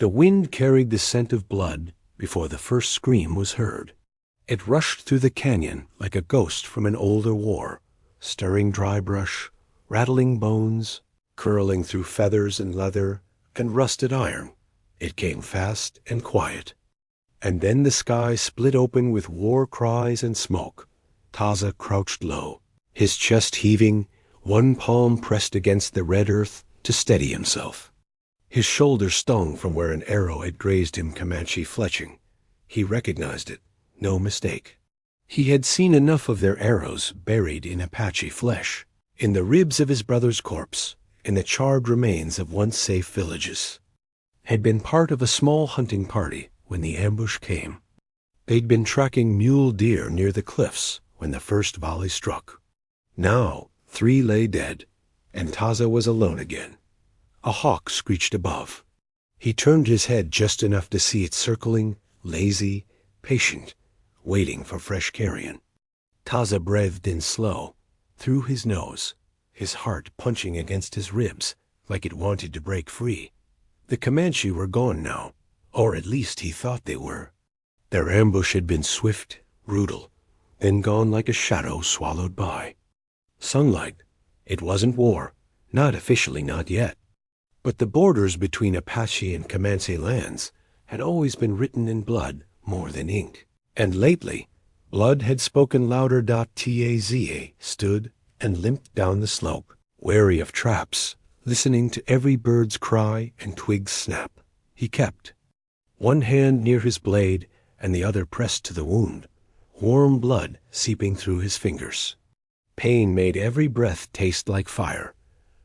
The wind carried the scent of blood before the first scream was heard. It rushed through the canyon like a ghost from an older war, stirring dry brush, rattling bones, curling through feathers and leather and rusted iron. It came fast and quiet. And then the sky split open with war cries and smoke. Taza crouched low, his chest heaving, one palm pressed against the red earth to steady himself. His shoulder stung from where an arrow had grazed him Comanche fletching. He recognized it, no mistake. He had seen enough of their arrows buried in Apache flesh, in the ribs of his brother's corpse, in the charred remains of once safe villages. Had been part of a small hunting party when the ambush came. They'd been tracking mule deer near the cliffs when the first volley struck. Now 3 lay dead, and Taza was alone again. A hawk screeched above. He turned his head just enough to see it circling, lazy, patient, waiting for fresh carrion. Taza breathed in slow, through his nose, his heart punching against his ribs like it wanted to break free. The Comanche were gone now, or at least he thought they were. Their ambush had been swift, brutal, then gone like a shadow swallowed by. Sunlight. It wasn't war, not officially, not yet. But the borders between Apache and Comanche lands had always been written in blood more than ink. And lately, blood had spoken louder. Taza stood and limped down the slope, wary of traps, listening to every bird's cry and twig's snap. He kept, one hand near his blade and the other pressed to the wound, warm blood seeping through his fingers. Pain made every breath taste like fire.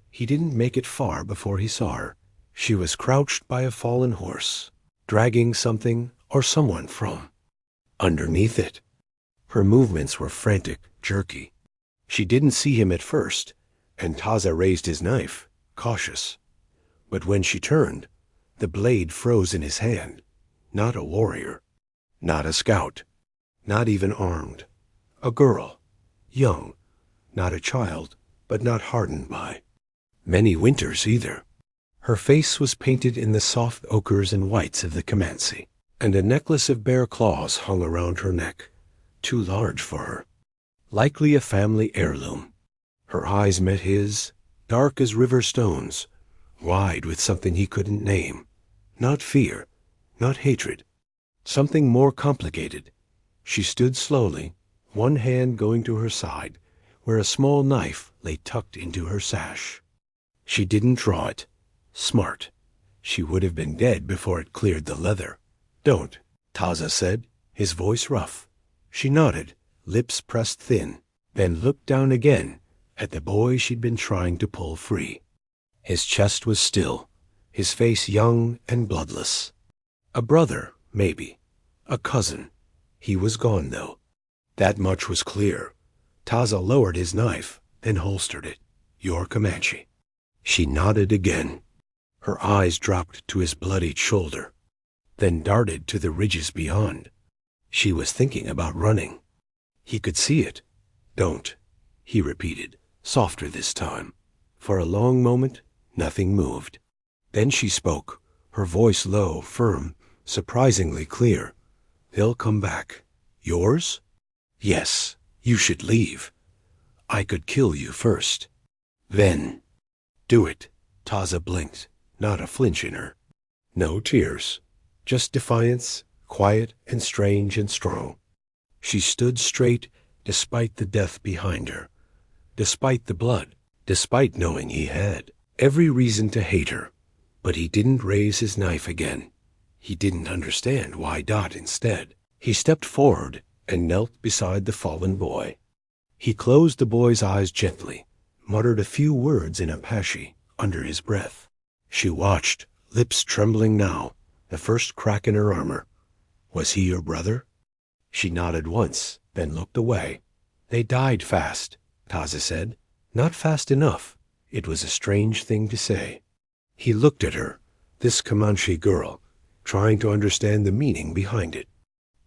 He didn't make it far before he saw her. She was crouched by a fallen horse, dragging something or someone from underneath it. Her movements were frantic, jerky. She didn't see him at first, and Taza raised his knife, cautious. But when she turned, the blade froze in his hand. Not a warrior, not a scout, not even armed. A girl, young, not a child, but not hardened by many winters either. Her face was painted in the soft ochres and whites of the Comanche, and a necklace of bear claws hung around her neck, too large for her. Likely a family heirloom. Her eyes met his, dark as river stones, wide with something he couldn't name. Not fear, not hatred. Something more complicated. She stood slowly, one hand going to her side, where a small knife lay tucked into her sash. She didn't draw it. Smart. She would have been dead before it cleared the leather. "Don't," Taza said, his voice rough. She nodded, lips pressed thin, then looked down again at the boy she'd been trying to pull free. His chest was still, his face young and bloodless. A brother, maybe. A cousin. He was gone, though. That much was clear. Taza lowered his knife, then holstered it. "You're Comanche." She nodded again. Her eyes dropped to his bloodied shoulder, then darted to the ridges beyond. She was thinking about running. He could see it. "Don't," he repeated, softer this time. For a long moment, nothing moved. Then she spoke, her voice low, firm, surprisingly clear. "They'll come back." "Yours?" "Yes, you should leave. I could kill you first. Then." "Do it." Taza blinked, not a flinch in her. No tears, just defiance, quiet and strange and strong. She stood straight despite the death behind her, despite the blood, despite knowing he had every reason to hate her. But he didn't raise his knife again. He didn't understand why Dot instead. He stepped forward and knelt beside the fallen boy. He closed the boy's eyes gently, muttered a few words in Apache under his breath. She watched, lips trembling now, the first crack in her armor. "Was he your brother?" She nodded once, then looked away. "They died fast," Taza said. Not fast enough. It was a strange thing to say. He looked at her, this Comanche girl, trying to understand the meaning behind it.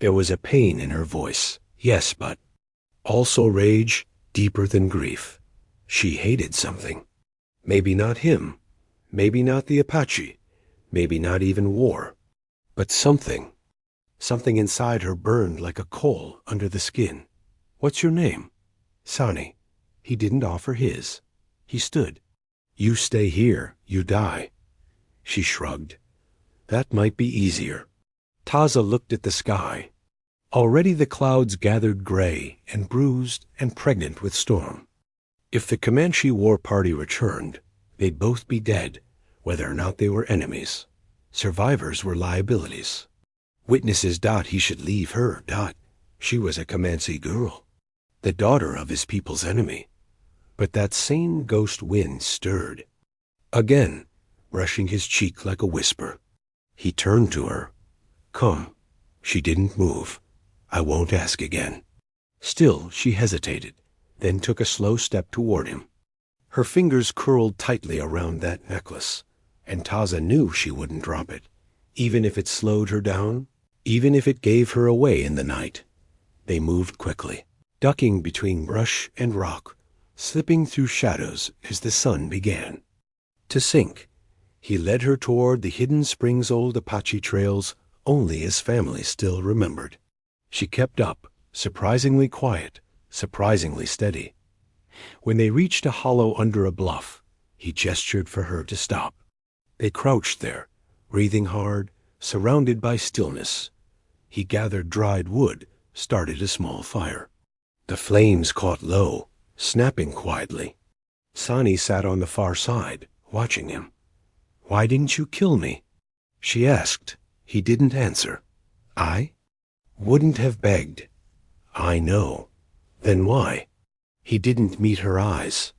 There was a pain in her voice, yes, but also rage deeper than grief. She hated something. Maybe not him. Maybe not the Apache. Maybe not even war. But something inside her burned like a coal under the skin. "What's your name?" "Sani." He didn't offer his. He stood. "You stay here, you die." She shrugged. "That might be easier." Taza looked at the sky. Already the clouds gathered gray and bruised and pregnant with storm. If the Comanche war party returned, they'd both be dead, whether or not they were enemies. Survivors were liabilities. Witnesses. He should leave her. She was a Comanche girl, the daughter of his people's enemy. But that same ghost wind stirred. Again, brushing his cheek like a whisper. He turned to her. "Come." She didn't move. "I won't ask again." Still, she hesitated, then took a slow step toward him. Her fingers curled tightly around that necklace, and Taza knew she wouldn't drop it, even if it slowed her down, even if it gave her away in the night. They moved quickly, ducking between brush and rock, slipping through shadows as the sun began to sink. He led her toward the hidden springs old Apache trails only his family still remembered. She kept up, surprisingly quiet, surprisingly steady. When they reached a hollow under a bluff, he gestured for her to stop. They crouched there, breathing hard, surrounded by stillness. He gathered dried wood, started a small fire. The flames caught low, snapping quietly. Sani sat on the far side, watching him. "Why didn't you kill me?" she asked. He didn't answer. "I wouldn't have begged." "I know." "Then why?" He didn't meet her eyes.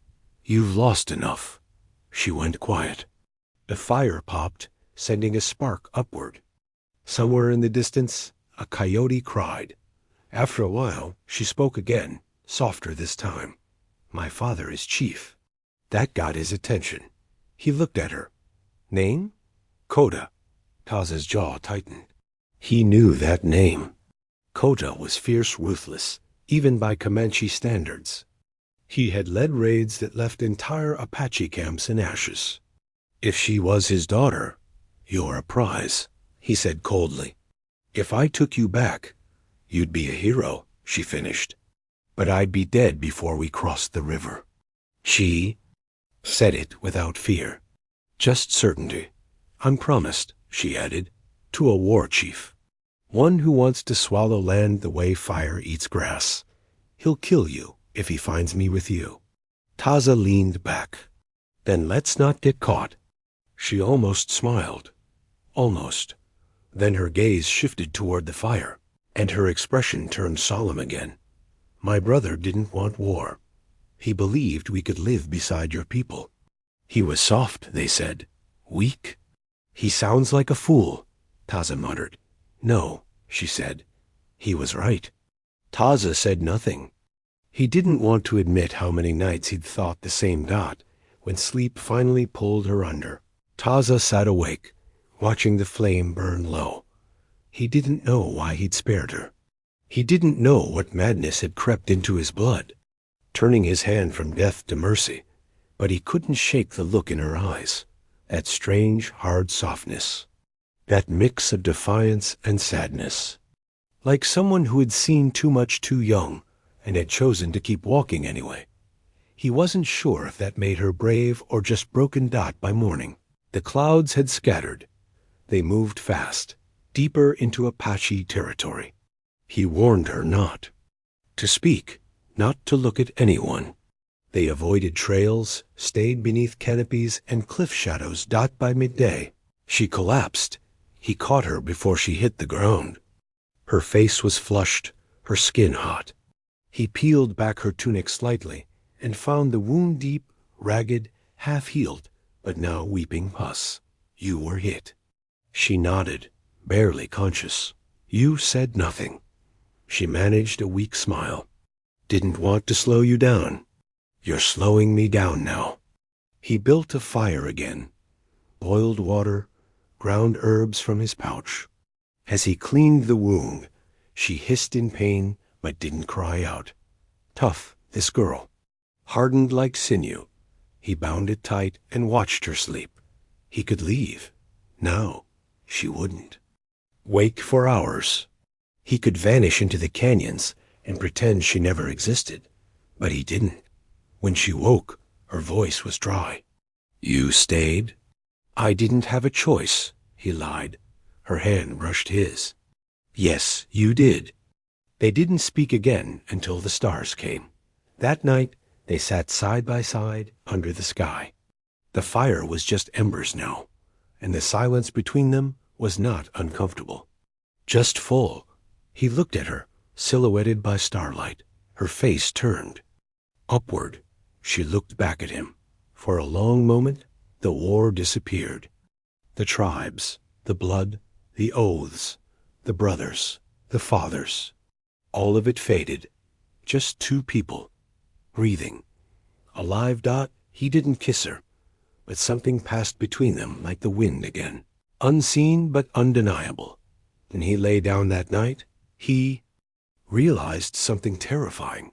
"You've lost enough." She went quiet. The fire popped, sending a spark upward. Somewhere in the distance, a coyote cried. After a while, she spoke again, softer this time. "My father is chief." That got his attention. He looked at her. "Name?" "Koda." Taza's jaw tightened. He knew that name. Koda was fierce, ruthless, even by Comanche standards. He had led raids that left entire Apache camps in ashes. "If she was his daughter, you're a prize," he said coldly. "If I took you back, you'd be a hero," she finished. "But I'd be dead before we crossed the river." She said it without fear. Just certainty. "I'm promised," she added, "to a war chief. One who wants to swallow land the way fire eats grass. He'll kill you if he finds me with you." Taza leaned back. "Then let's not get caught." She almost smiled. Almost. Then her gaze shifted toward the fire, and her expression turned solemn again. "My brother didn't want war. He believed we could live beside your people. He was soft, they said. Weak." "He sounds like a fool," Taza muttered. "No," she said. "He was right." Taza said nothing. He didn't want to admit how many nights he'd thought the same. When sleep finally pulled her under, Taza sat awake, watching the flame burn low. He didn't know why he'd spared her. He didn't know what madness had crept into his blood, turning his hand from death to mercy, but he couldn't shake the look in her eyes, that strange, hard softness, that mix of defiance and sadness, like someone who had seen too much too young and had chosen to keep walking anyway. He wasn't sure if that made her brave or just broken by morning. The clouds had scattered. They moved fast, deeper into Apache territory. He warned her not to speak, not to look at anyone. They avoided trails, stayed beneath canopies and cliff shadows. By midday, she collapsed. He caught her before she hit the ground. Her face was flushed, her skin hot. He peeled back her tunic slightly and found the wound deep, ragged, half-healed, but now weeping pus. "You were hit." She nodded, barely conscious. "You said nothing." She managed a weak smile. "Didn't want to slow you down." "You're slowing me down now." He built a fire again, boiled water, ground herbs from his pouch. As he cleaned the wound, she hissed in pain but didn't cry out. Tough, this girl. Hardened like sinew. He bound it tight and watched her sleep. He could leave. No, she wouldn't. Wake for hours. He could vanish into the canyons and pretend she never existed, but he didn't. When she woke, her voice was dry. You stayed? I didn't have a choice, he lied. Her hand brushed his. Yes, you did. They didn't speak again until the stars came. That night, they sat side by side under the sky. The fire was just embers now, and the silence between them was not uncomfortable. Just full. He looked at her, silhouetted by starlight. Her face turned. Upward, she looked back at him. For a long moment, the war disappeared. The tribes, the blood, the oaths, the brothers, the fathers. All of it faded. Just two people, breathing. A live dot, he didn't kiss her, but something passed between them like the wind again. Unseen but undeniable. When he lay down that night, he realized something terrifying.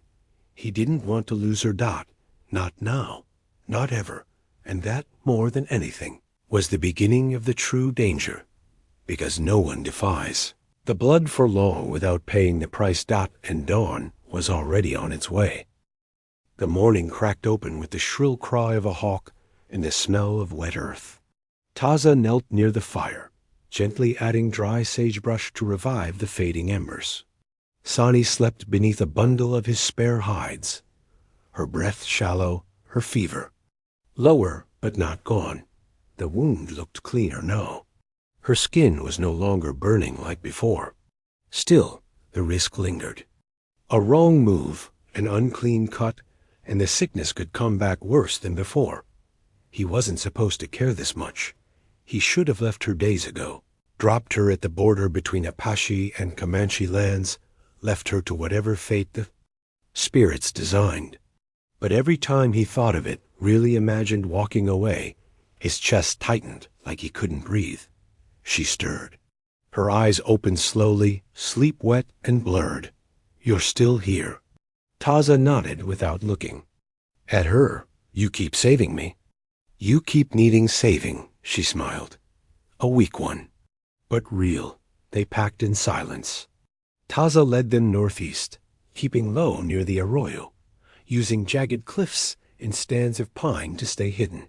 He didn't want to lose her Dot. Not now. Not ever. And that, more than anything, was the beginning of the true danger. Because no one defies. The blood for long without paying the price Dot and Dawn was already on its way. The morning cracked open with the shrill cry of a hawk and the smell of wet earth. Taza knelt near the fire, gently adding dry sagebrush to revive the fading embers. Sani slept beneath a bundle of his spare hides, her breath shallow, her fever lower but not gone. The wound looked cleaner now. Her skin was no longer burning like before. Still, the risk lingered. A wrong move, an unclean cut, and the sickness could come back worse than before. He wasn't supposed to care this much. He should have left her days ago, dropped her at the border between Apache and Comanche lands, left her to whatever fate the spirits designed. But every time he thought of it, really imagined walking away, his chest tightened like he couldn't breathe. She stirred. Her eyes opened slowly, sleep-wet and blurred. You're still here. Taza nodded without looking. At her, you keep saving me. You keep needing saving, she smiled. A weak one, but real. They packed in silence. Taza led them northeast, keeping low near the arroyo, using jagged cliffs and stands of pine to stay hidden.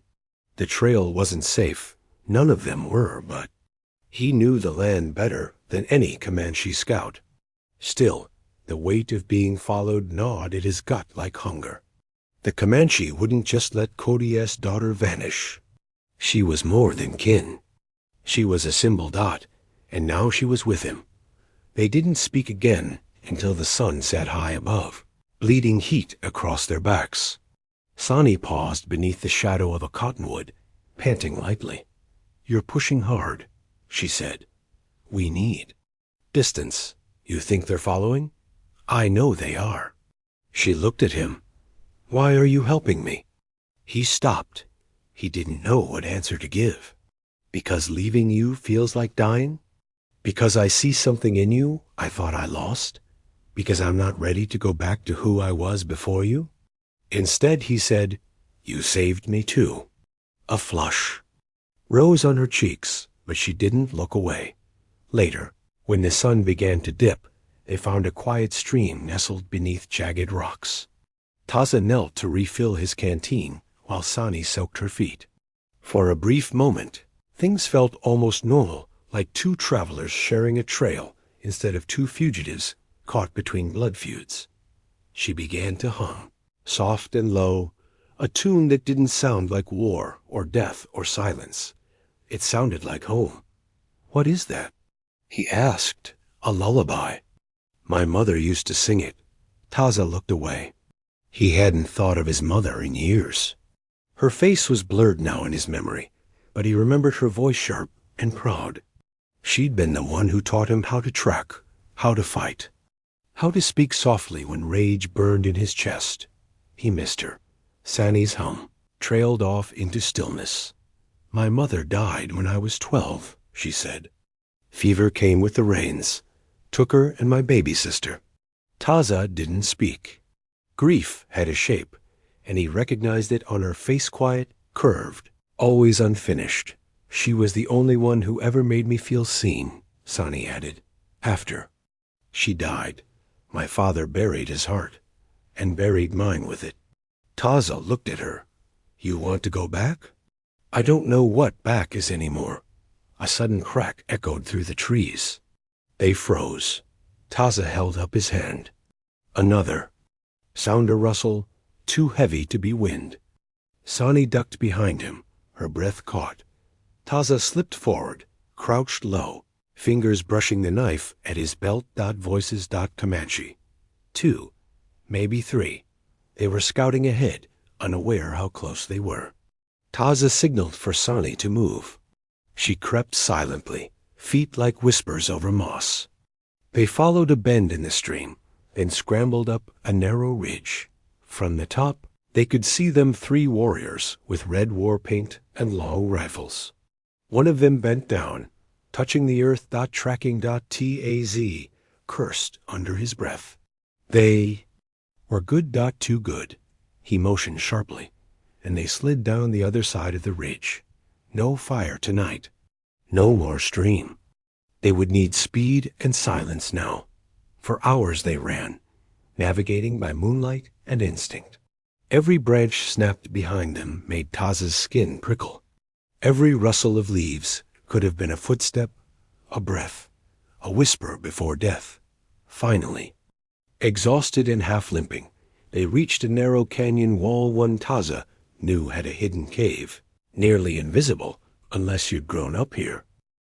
The trail wasn't safe. None of them were, but he knew the land better than any Comanche scout. Still, the weight of being followed gnawed at his gut like hunger. The Comanche wouldn't just let Kodier's daughter vanish. She was more than kin. She was a symbol Dot, and now she was with him. They didn't speak again until the sun sat high above, bleeding heat across their backs. Sani paused beneath the shadow of a cottonwood, panting lightly. You're pushing hard, she said. We need distance. You think they're following? I know they are. She looked at him. Why are you helping me? He stopped. He didn't know what answer to give. Because leaving you feels like dying? Because I see something in you I thought I lost? Because I'm not ready to go back to who I was before you? Instead, he said, you saved me too. A flush rose on her cheeks, but she didn't look away. Later, when the sun began to dip, they found a quiet stream nestled beneath jagged rocks. Taza knelt to refill his canteen while Sani soaked her feet. For a brief moment, things felt almost normal, like two travelers sharing a trail instead of two fugitives caught between blood feuds. She began to hum, soft and low, a tune that didn't sound like war or death or silence. It sounded like home. What is that? He asked. A lullaby. My mother used to sing it. Taza looked away. He hadn't thought of his mother in years. Her face was blurred now in his memory, but he remembered her voice sharp and proud. She'd been the one who taught him how to track, how to fight, how to speak softly when rage burned in his chest. He missed her. Sani's hum trailed off into stillness. My mother died when I was 12, she said. Fever came with the rains, took her and my baby sister. Taza didn't speak. Grief had a shape, and he recognized it on her face, quiet, curved, always unfinished. She was the only one who ever made me feel seen, Sani added. After she died, my father buried his heart, and buried mine with it. Taza looked at her. You want to go back? I don't know what back is anymore. A sudden crack echoed through the trees. They froze. Taza held up his hand. Another. Sound a rustle, too heavy to be wind. Sani ducked behind him, her breath caught. Taza slipped forward, crouched low, fingers brushing the knife at his belt. Voices. Comanche. 2, maybe 3. They were scouting ahead, unaware how close they were. Taza signaled for Sani to move. She crept silently, feet like whispers over moss. They followed a bend in the stream, then scrambled up a narrow ridge. From the top, they could see them 3 warriors with red war paint and long rifles. One of them bent down, touching the earth. Tracking. Taz cursed under his breath. They were good. Too good. He motioned sharply, and they slid down the other side of the ridge. No fire tonight. No more stream. They would need speed and silence now. For hours they ran, navigating by moonlight and instinct. Every branch snapped behind them made Taza's skin prickle. Every rustle of leaves could have been a footstep, a breath, a whisper before death. Finally, exhausted and half-limping, they reached a narrow canyon wall one Taza knew had a hidden cave, nearly invisible unless you'd grown up here.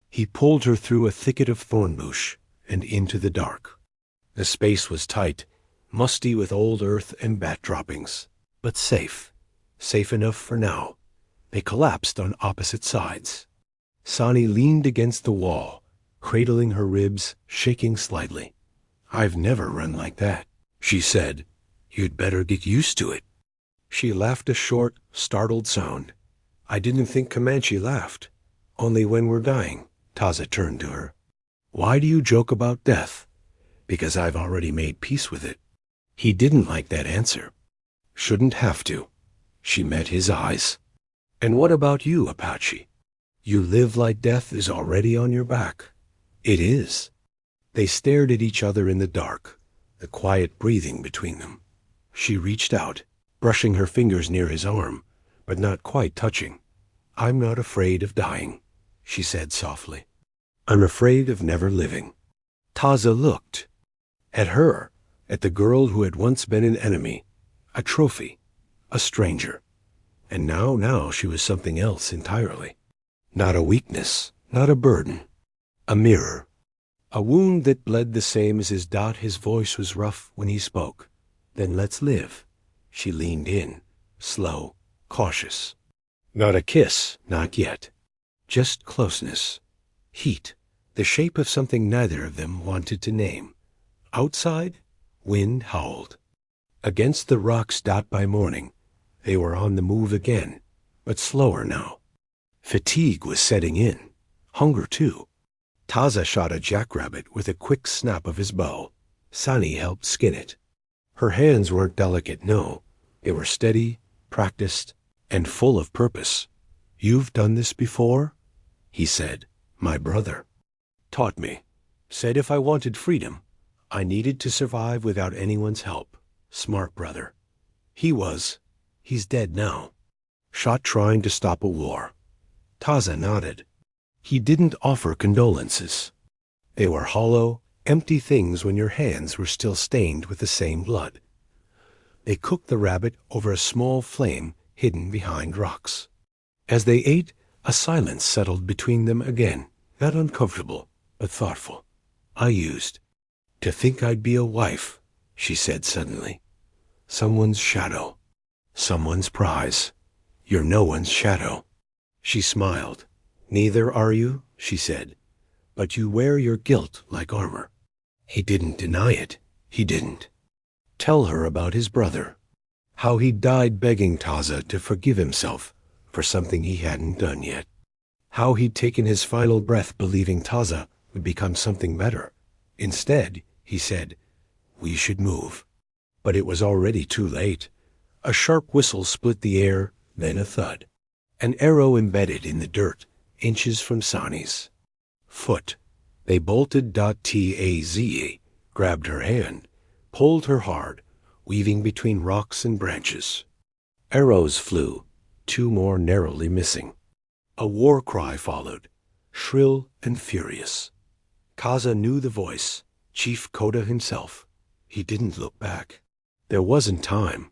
He pulled her through a thicket of thorn bush and into the dark. The space was tight, musty with old earth and bat droppings, but safe. Safe enough for now. They collapsed on opposite sides. Sani leaned against the wall, cradling her ribs, shaking slightly. I've never run like that, she said. You'd better get used to it. She laughed a short, startled sound. I didn't think Comanche laughed. Only when we're dying. Taza turned to her. Why do you joke about death? Because I've already made peace with it. He didn't like that answer. Shouldn't have to. She met his eyes. And what about you, Apache? You live like death is already on your back. It is. They stared at each other in the dark, the quiet breathing between them. She reached out, brushing her fingers near his arm, but not quite touching. I'm not afraid of dying, she said softly. I'm afraid of never living. Taza looked. At her, at the girl who had once been an enemy, a trophy, a stranger. And now she was something else entirely. Not a weakness, not a burden. A mirror. A wound that bled the same as his. His voice was rough when he spoke. Then let's live. She leaned in, slow, cautious. Not a kiss, not yet. Just closeness. Heat, the shape of something neither of them wanted to name. Outside, wind howled. Against the rocks. By morning, they were on the move again, but slower now. Fatigue was setting in. Hunger, too. Taza shot a jackrabbit with a quick snap of his bow. Sani helped skin it. Her hands weren't delicate, no. They were steady, practiced, and full of purpose. You've done this before? He said. My brother. Taught me. Said if I wanted freedom, I needed to survive without anyone's help. Smart brother. He's dead now. Shot trying to stop a war. Taza nodded. He didn't offer condolences. They were hollow, empty things when your hands were still stained with the same blood. They cooked the rabbit over a small flame hidden behind rocks. As they ate, a silence settled between them again, not uncomfortable, but thoughtful. I used to think I'd be a wife, she said suddenly. Someone's shadow. Someone's prize. You're no one's shadow. She smiled. Neither are you, she said, but you wear your guilt like armor. He didn't deny it. He didn't. Tell her about his brother. How he died begging Taza to forgive himself for something he hadn't done yet. How he'd taken his final breath believing Taza would become something better. Instead, he said, we should move. But it was already too late. A sharp whistle split the air, then a thud. An arrow embedded in the dirt, inches from Sani's foot. They bolted. Taze grabbed her hand, pulled her hard, weaving between rocks and branches. Arrows flew, 2 more narrowly missing. A war cry followed, shrill and furious. Kaza knew the voice, Chief Koda himself. He didn't look back. There wasn't time.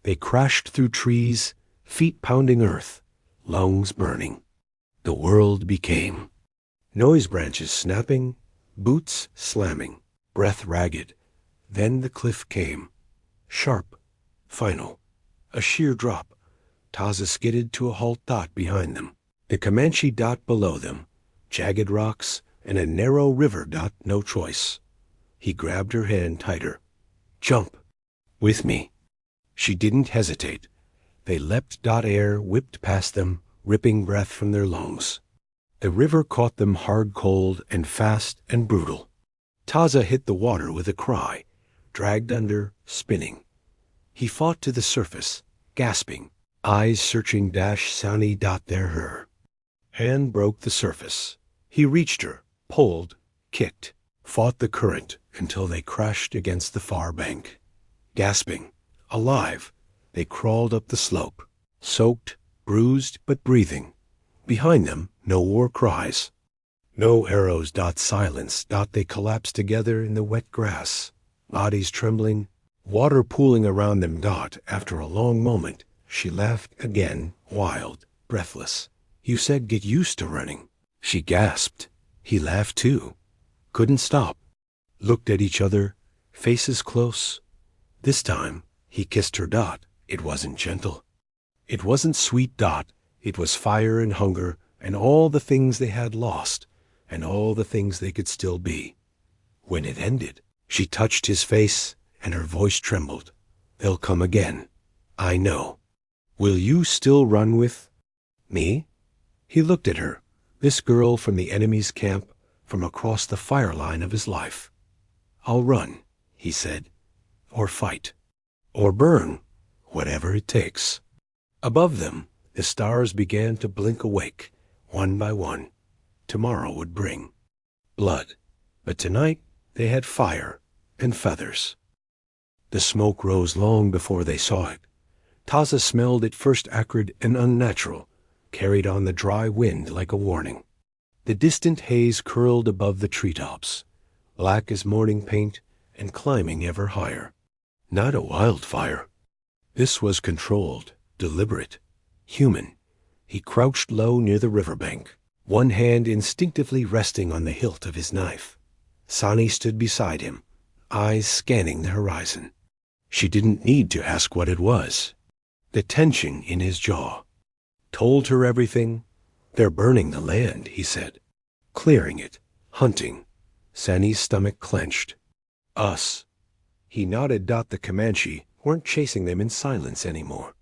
They crashed through trees, feet pounding earth, lungs burning. The world became noise, branches snapping, boots slamming, breath ragged. Then the cliff came. Sharp, final, a sheer drop. Taza skidded to a halt. Behind them, the Comanche. Below them, jagged rocks and a narrow river. No choice. He grabbed her hand tighter. Jump. With me. She didn't hesitate. They leapt. Air whipped past them, ripping breath from their lungs. The river caught them hard, cold, and fast and brutal. Taza hit the water with a cry, dragged under, spinning. He fought to the surface, gasping, eyes searching. Sani. There her hand broke the surface. He reached her, pulled, kicked, fought the current until they crashed against the far bank. Gasping, alive, they crawled up the slope, soaked, bruised, but breathing. Behind them, no war cries, no arrows. Silence. They collapsed together in the wet grass, bodies trembling, water pooling around them. After a long moment, she laughed again, wild, breathless. You said get used to running. She gasped. He laughed too. Couldn't stop. Looked at each other, faces close. This time, he kissed her. It wasn't gentle. It wasn't sweet. It was fire and hunger and all the things they had lost and all the things they could still be. When it ended, she touched his face and her voice trembled. They'll come again. I know. Will you still run with me? He looked at her, this girl from the enemy's camp, from across the fire line of his life. I'll run, he said, or fight, or burn, whatever it takes. Above them, the stars began to blink awake, one by one. Tomorrow would bring blood, but tonight they had fire and feathers. The smoke rose long before they saw it. Taza smelled it first, acrid and unnatural, carried on the dry wind like a warning. The distant haze curled above the treetops, black as morning paint and climbing ever higher. Not a wildfire. This was controlled, deliberate, human. He crouched low near the riverbank, one hand instinctively resting on the hilt of his knife. Sani stood beside him, eyes scanning the horizon. She didn't need to ask what it was. The tension in his jaw told her everything. They're burning the land, he said. Clearing it, hunting. Sani's stomach clenched. Us. He nodded. The Comanche weren't chasing them in silence anymore.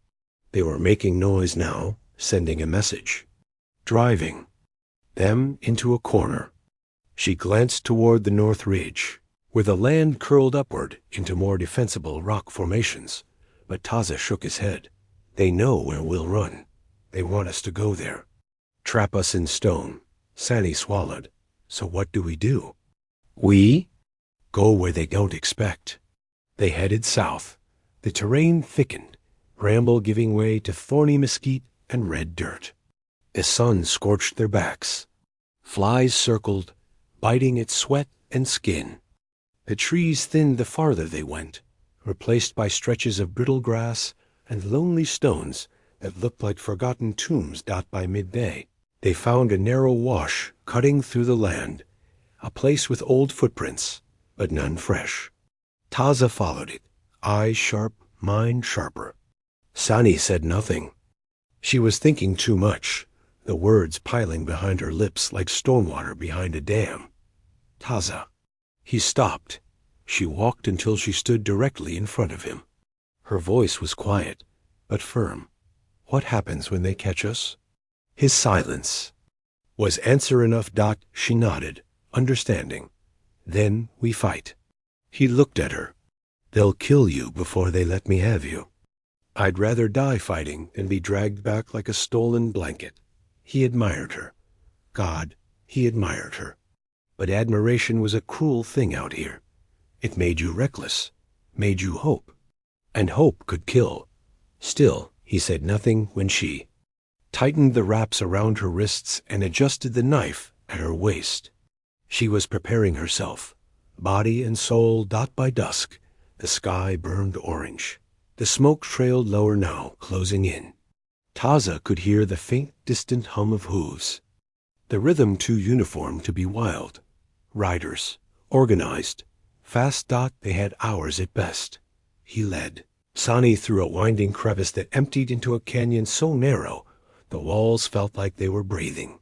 They were making noise now, sending a message. Driving them into a corner. She glanced toward the north ridge, where the land curled upward into more defensible rock formations. But Taza shook his head. They know where we'll run. They want us to go there. Trap us in stone. Sani swallowed. So what do we do? We go where they don't expect. They headed south. The terrain thickened, bramble giving way to thorny mesquite and red dirt. The sun scorched their backs. Flies circled, biting at sweat and skin. The trees thinned the farther they went, replaced by stretches of brittle grass and lonely stones that looked like forgotten tombs. By midday, they found a narrow wash cutting through the land, a place with old footprints, but none fresh. Taza followed it, eyes sharp, mind sharper. Sani said nothing. She was thinking too much, the words piling behind her lips like stormwater behind a dam. Taza. He stopped. She walked until she stood directly in front of him. Her voice was quiet, but firm. What happens when they catch us? His silence was answer enough. She nodded, understanding. Then we fight. He looked at her. They'll kill you before they let me have you. I'd rather die fighting than be dragged back like a stolen blanket. He admired her. God, he admired her. But admiration was a cruel thing out here. It made you reckless, made you hope. And hope could kill. Still, he said nothing when she tightened the wraps around her wrists and adjusted the knife at her waist. She was preparing herself, body and soul. By dusk, the sky burned orange. The smoke trailed lower now, closing in. Taza could hear the faint, distant hum of hooves. The rhythm too uniform to be wild. Riders, organized, fast. They had hours at best. He led Sani through a winding crevice that emptied into a canyon so narrow the walls felt like they were breathing.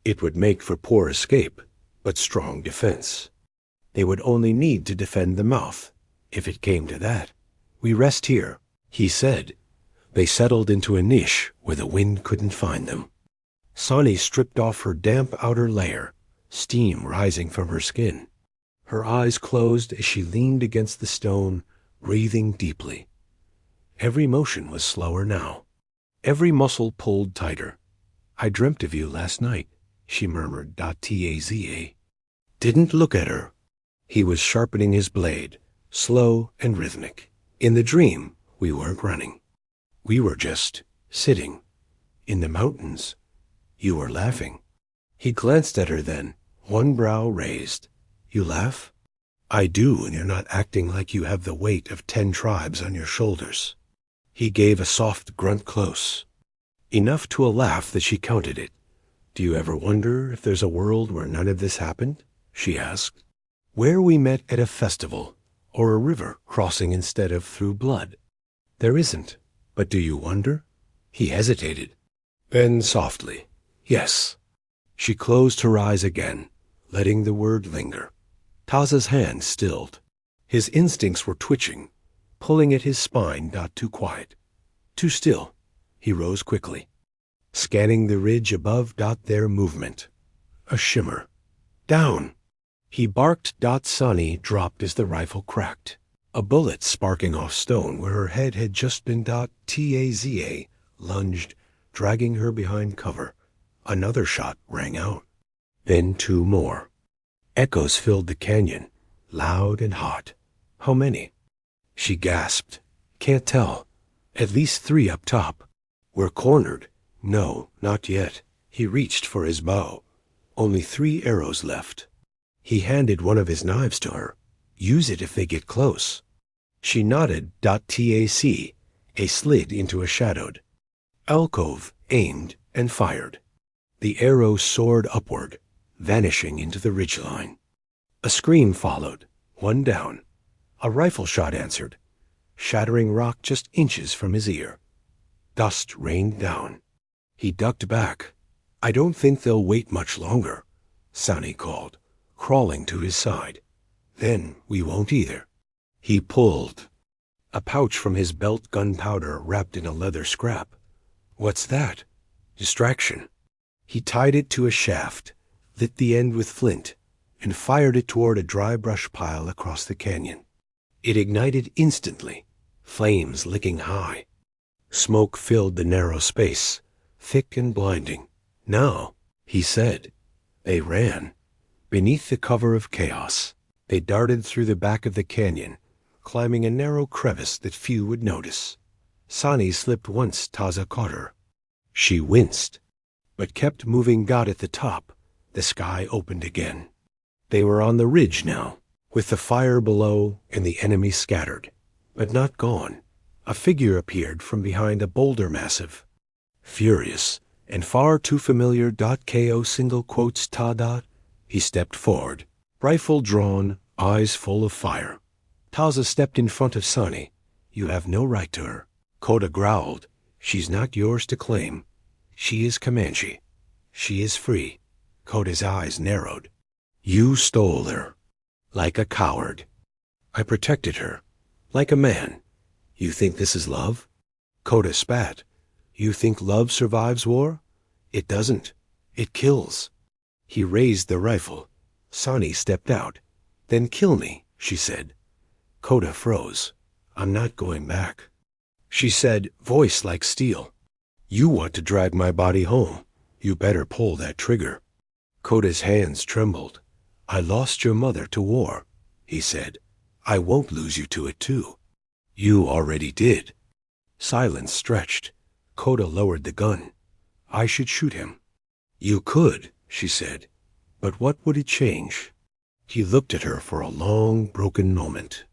It would make for poor escape, but strong defense. They would only need to defend the mouth, if it came to that. We rest here, he said. They settled into a niche where the wind couldn't find them. Sani stripped off her damp outer layer, steam rising from her skin. Her eyes closed as she leaned against the stone, breathing deeply. Every motion was slower now. Every muscle pulled tighter. I dreamt of you last night, she murmured. Taza didn't look at her. He was sharpening his blade, slow and rhythmic. In the dream, we weren't running. We were just sitting. In the mountains, you were laughing. He glanced at her then, one brow raised. You laugh? I do, and you're not acting like you have the weight of 10 tribes on your shoulders. He gave a soft grunt close. Enough to a laugh that she counted it. Do you ever wonder if there's a world where none of this happened? She asked. Where we met at a festival, or a river crossing instead of through blood. There isn't. But do you wonder? He hesitated. Then softly, yes. She closed her eyes again, letting the word linger. Taza's hand stilled. His instincts were twitching, pulling at his spine. Too quiet. Too still. He rose quickly, scanning the ridge above. Their movement. A shimmer. Down. He barked. Sani dropped as the rifle cracked. A bullet sparking off stone where her head had just been. Taza lunged, dragging her behind cover. Another shot rang out. Then 2 more. Echoes filled the canyon, loud and hot. How many? She gasped. Can't tell. At least 3 up top. We're cornered. No, not yet. He reached for his bow. Only 3 arrows left. He handed one of his knives to her. Use it if they get close. She nodded. Tac. A slid into a shadowed alcove, aimed, and fired. The arrow soared upward, vanishing into the ridgeline. A scream followed, 1 down. A rifle shot answered, shattering rock just inches from his ear. Dust rained down. He ducked back. I don't think they'll wait much longer, Sani called, crawling to his side. Then we won't either. He pulled a pouch from his belt, gunpowder wrapped in a leather scrap. What's that? Distraction. He tied it to a shaft, lit the end with flint, and fired it toward a dry brush pile across the canyon. It ignited instantly, flames licking high. Smoke filled the narrow space, thick and blinding. Now, he said. They ran. Beneath the cover of chaos, they darted through the back of the canyon, climbing a narrow crevice that few would notice. Sani slipped once. Taza caught her. She winced, but kept moving. At the top, the sky opened again. They were on the ridge now, with the fire below and the enemy scattered, but not gone. A figure appeared from behind a boulder massive. Furious and far too familiar. Ko single quotes ta. He stepped forward, rifle drawn, eyes full of fire. Taza stepped in front of Sani. You have no right to her. Kota growled. She's not yours to claim. She is Comanche. She is free. Kota's eyes narrowed. You stole her. Like a coward. I protected her. Like a man. You think this is love? Kota spat. You think love survives war? It doesn't. It kills. He raised the rifle. Sani stepped out. Then kill me, she said. Kota froze. I'm not going back. She said, voice like steel. You want to drag my body home. You better pull that trigger. Koda's hands trembled. "I lost your mother to war," he said. "I won't lose you to it too." "You already did." Silence stretched. Koda lowered the gun. "I should shoot him." "You could," she said. "But what would it change?" He looked at her for a long, broken moment,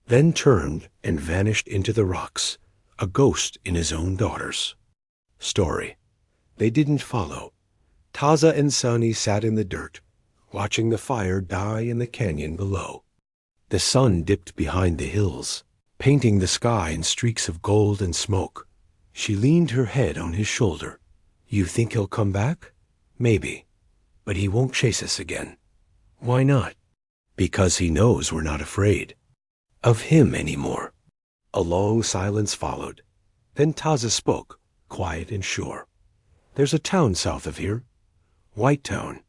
then turned and vanished into the rocks, a ghost in his own daughter's story. They didn't follow. Taza and Sani sat in the dirt, watching the fire die in the canyon below. The sun dipped behind the hills, painting the sky in streaks of gold and smoke. She leaned her head on his shoulder. "You think he'll come back?" "Maybe. But he won't chase us again." "Why not?" "Because he knows we're not afraid of him anymore." A long silence followed. Then Taza spoke, quiet and sure. "There's a town south of here. White Town.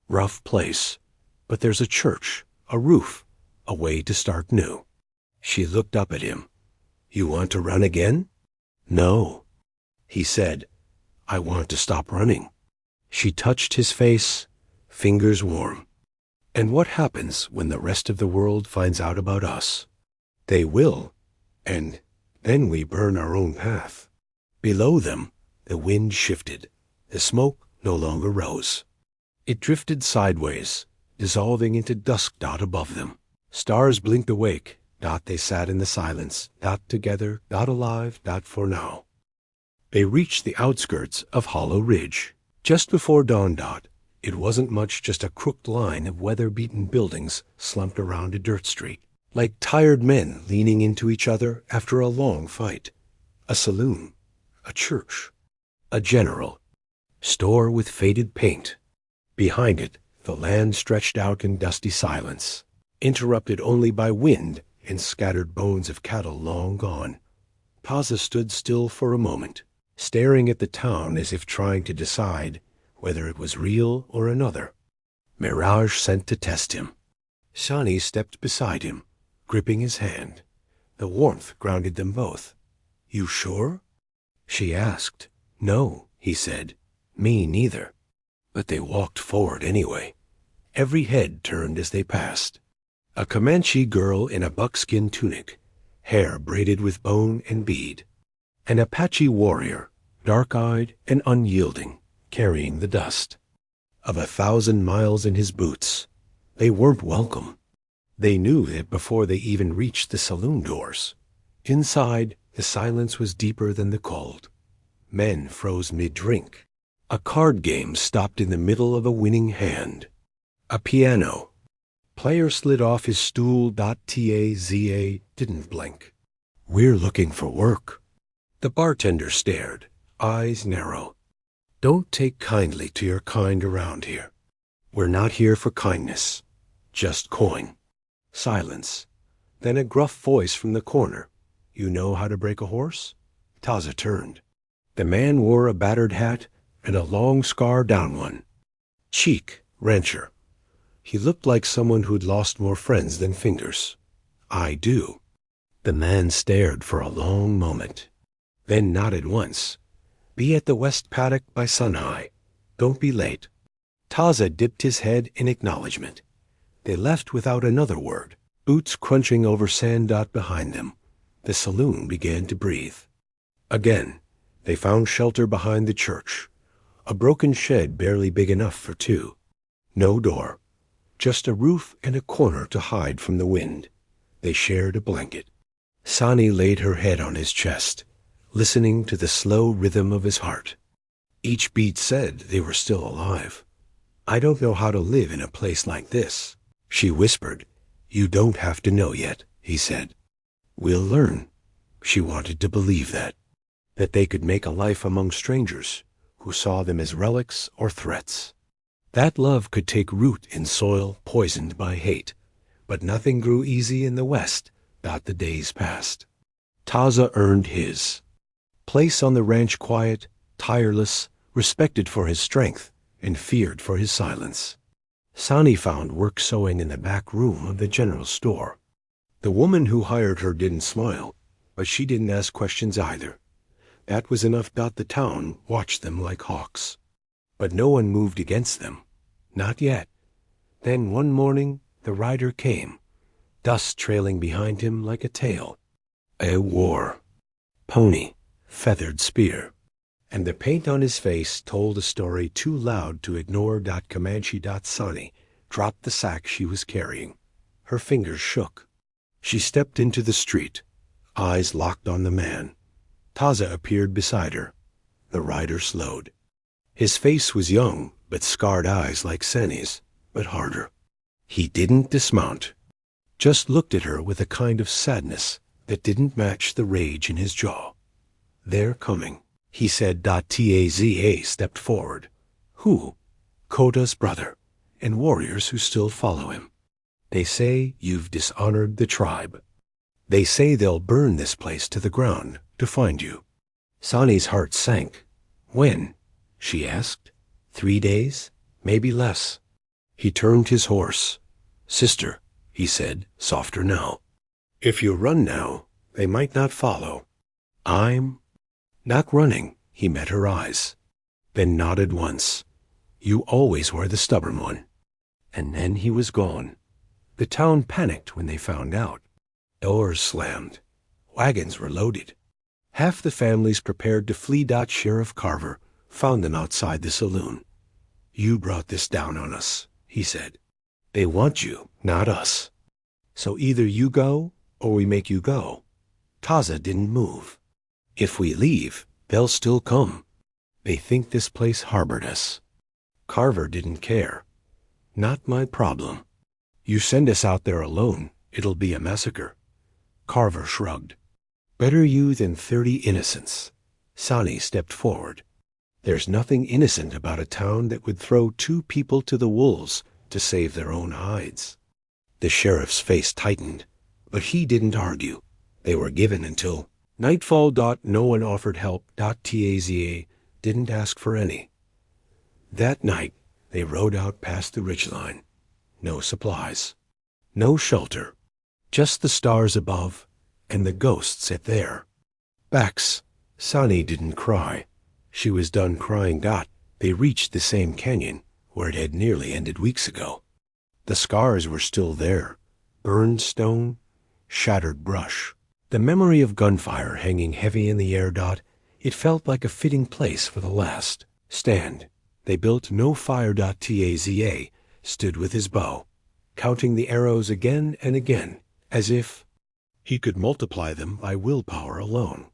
Rough place. But there's a church, a roof, a way to start new." She looked up at him. "You want to run again?" "No." He said, "I want to stop running." She touched his face, fingers warm. "And what happens when the rest of the world finds out about us?" "They will. And then we burn our own path." Below them, the wind shifted. The smoke no longer rose. It drifted sideways, dissolving into dusk dot above them. Stars blinked awake. Dot they sat in the silence, dot together, dot alive, dot for now. They reached the outskirts of Hollow Ridge. Just before dawn, Dot. It wasn't much, just a crooked line of weather-beaten buildings slumped around a dirt street, like tired men leaning into each other after a long fight. A saloon, a church, a general store with faded paint. Behind it, the land stretched out in dusty silence, interrupted only by wind and scattered bones of cattle long gone. Taza stood still for a moment, staring at the town as if trying to decide whether it was real or another mirage sent to test him. Sani stepped beside him, gripping his hand. The warmth grounded them both. "You sure?" she asked. "No," he said. "Me neither." But they walked forward anyway. Every head turned as they passed. A Comanche girl in a buckskin tunic, hair braided with bone and bead. An Apache warrior, dark-eyed and unyielding, carrying the dust of 1,000 miles in his boots. They weren't welcome. They knew that before they even reached the saloon doors. Inside, the silence was deeper than the cold. Men froze mid-drink. A card game stopped in the middle of a winning hand. A piano. Player slid off his stool. Taza didn't blink. "We're looking for work." The bartender stared, eyes narrow. "Don't take kindly to your kind around here. We're not here for kindness, just coin." Silence. Then a gruff voice from the corner. "You know how to break a horse?" Taza turned. The man wore a battered hat and a long scar down one. Cheek, rancher. He looked like someone who'd lost more friends than fingers. "I do." The man stared for a long moment, then nodded once. "Be at the west paddock by sun-high. Don't be late." Taza dipped his head in acknowledgement. They left without another word, boots crunching over sand. Behind them, the saloon began to breathe. Again, they found shelter behind the church, a broken shed barely big enough for two. No door, just a roof and a corner to hide from the wind. They shared a blanket. Sani laid her head on his chest, listening to the slow rhythm of his heart. Each beat said they were still alive. "I don't know how to live in a place like this," she whispered. "You don't have to know yet," he said. "We'll learn." She wanted to believe that they could make a life among strangers who saw them as relics or threats. That love could take root in soil poisoned by hate. But nothing grew easy in the West. The days passed. Taza earned his place on the ranch, quiet, tireless, respected for his strength, and feared for his silence. Sani found work sewing in the back room of the general store. The woman who hired her didn't smile, but she didn't ask questions either. That was enough. The town watched them like hawks. But no one moved against them. Not yet. Then one morning the rider came, dust trailing behind him like a tail. A war. Pony, feathered spear. And the paint on his face told a story too loud to ignore. Comanche. Sonny dropped the sack she was carrying. Her fingers shook. She stepped into the street, eyes locked on the man. Taza appeared beside her. The rider slowed. His face was young, but scarred eyes like Sani's, but harder. He didn't dismount, just looked at her with a kind of sadness that didn't match the rage in his jaw. They're coming, he said. Taza stepped forward. Who? Koda's brother, and warriors who still follow him. They say you've dishonored the tribe. They say they'll burn this place to the ground to find you. Sani's heart sank. When? She asked. 3 days? Maybe less. He turned his horse. Sister, he said, softer now. If you run now, they might not follow. I'm not running. He met her eyes, then nodded once. You always were the stubborn one. And then he was gone. The town panicked when they found out. Doors slammed. Wagons were loaded. Half the families prepared to flee. Sheriff Carver found them outside the saloon. You brought this down on us, he said. They want you, not us. So either you go, or we make you go. Taza didn't move. If we leave, they'll still come. They think this place harbored us. Carver didn't care. Not my problem. You send us out there alone, it'll be a massacre. Carver shrugged. Better you than 30 innocents. Sani stepped forward. There's nothing innocent about a town that would throw 2 people to the wolves to save their own hides. The sheriff's face tightened, but he didn't argue. They were given until nightfall. No one offered help. Taza didn't ask for any. That night, they rode out past the ridgeline. No supplies. No shelter. Just the stars above and the ghosts at their backs. Sani didn't cry. She was done crying. They reached the same canyon where it had nearly ended weeks ago. The scars were still there. Burned stone, shattered brush. The memory of gunfire hanging heavy in the air. It felt like a fitting place for the last stand. They built no fire. Taza stood with his bow, counting the arrows again and again, as if he could multiply them by willpower alone.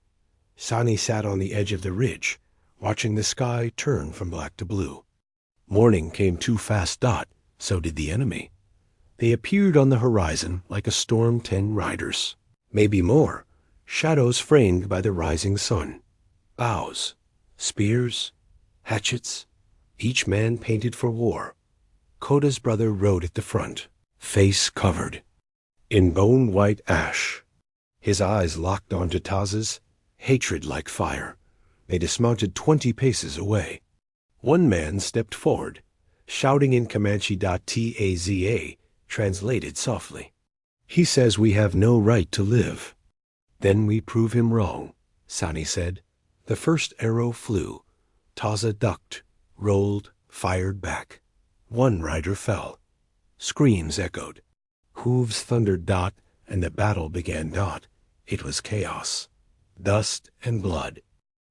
Sani sat on the edge of the ridge, watching the sky turn from black to blue. Morning came too fast. So did the enemy. They appeared on the horizon like a storm 10 riders, maybe more, shadows framed by the rising sun. Bows, spears, hatchets, each man painted for war. Koda's brother rode at the front, face covered in bone-white ash. His eyes locked onto Taza's, hatred like fire. They dismounted 20 paces away. One man stepped forward, shouting in Comanche. Taza translated softly. He says we have no right to live. Then we prove him wrong, Sani said. The first arrow flew. Taza ducked, rolled, fired back. One rider fell. Screams echoed. Hooves thundered. And the battle began. It was chaos. Dust and blood.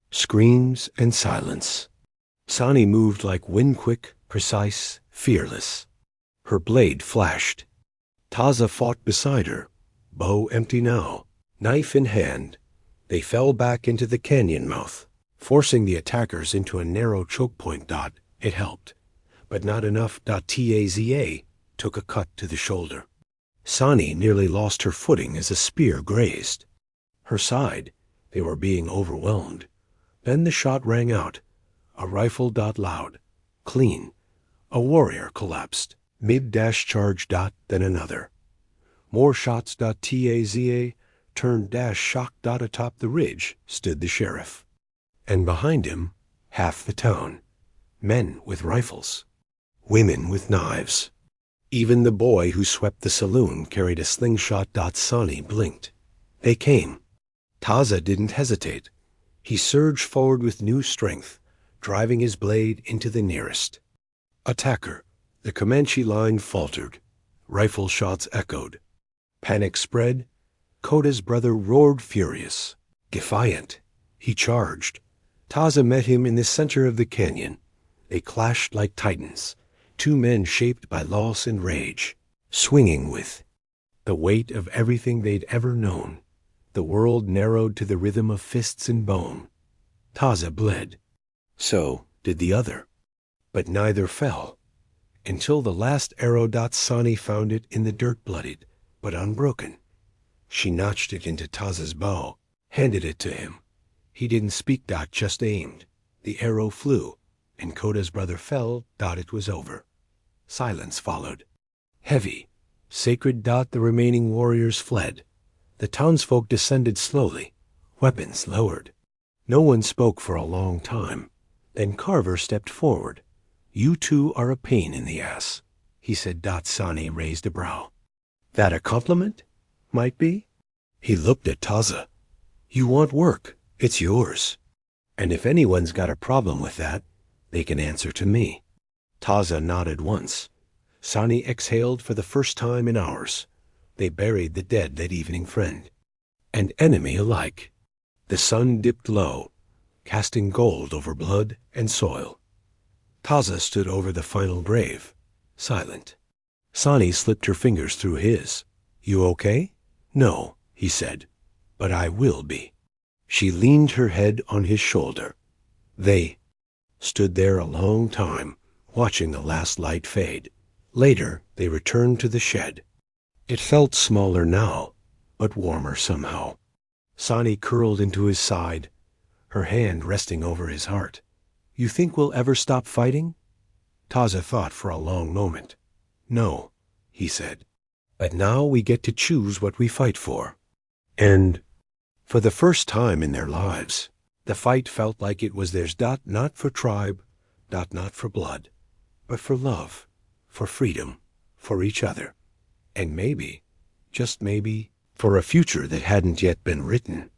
Screams and silence. Sani moved like wind-quick, precise, fearless. Her blade flashed. Taza fought beside her, bow empty now, knife in hand. They fell back into the canyon mouth, forcing the attackers into a narrow choke point. It helped, but not enough. Taza took a cut to the shoulder. Sani nearly lost her footing as a spear grazed her side. They were being overwhelmed. Then the shot rang out. A rifle. Loud, clean. A warrior collapsed. Mid-charge. Then another. More shots. Taza turned. Shocked. Atop the ridge stood the sheriff. And behind him, half the town. Men with rifles. Women with knives. Even the boy who swept the saloon carried a slingshot. Sani blinked. They came. Taza didn't hesitate. He surged forward with new strength, driving his blade into the nearest attacker, The Comanche line faltered. Rifle shots echoed. Panic spread. Koda's brother roared furious. Defiant, he charged. Taza met him in the center of the canyon. They clashed like titans, two men shaped by loss and rage, swinging with the weight of everything they'd ever known. The world narrowed to the rhythm of fists and bone. Taza bled. So did the other. But neither fell, until the last arrow. Sani found it in the dirt, bloodied, but unbroken. She notched it into Taza's bow, handed it to him. He didn't speak. Just aimed. The arrow flew, and Koda's brother fell. It was over. Silence followed. Heavy, sacred. The remaining warriors fled. The townsfolk descended slowly, weapons lowered. No one spoke for a long time. Then Carver stepped forward. "You two are a pain in the ass," he said. Sani raised a brow. "That a compliment?" "Might be." He looked at Taza. "You want work. It's yours. And if anyone's got a problem with that, they can answer to me." Taza nodded once. Sani exhaled for the first time in hours. They buried the dead that evening, friend and enemy alike. The sun dipped low, casting gold over blood and soil. Taza stood over the final grave, silent. Sani slipped her fingers through his. "You okay?" "No," he said, "but I will be." She leaned her head on his shoulder. They stood there a long time, watching the last light fade. Later, they returned to the shed. It felt smaller now, but warmer somehow. Sani curled into his side, her hand resting over his heart. "You think we'll ever stop fighting?" Taza thought for a long moment. "No," he said. "But now we get to choose what we fight for." And for the first time in their lives, the fight felt like it was theirs. Not for tribe, not for blood, but for love, for freedom, for each other. And maybe, just maybe, for a future that hadn't yet been written.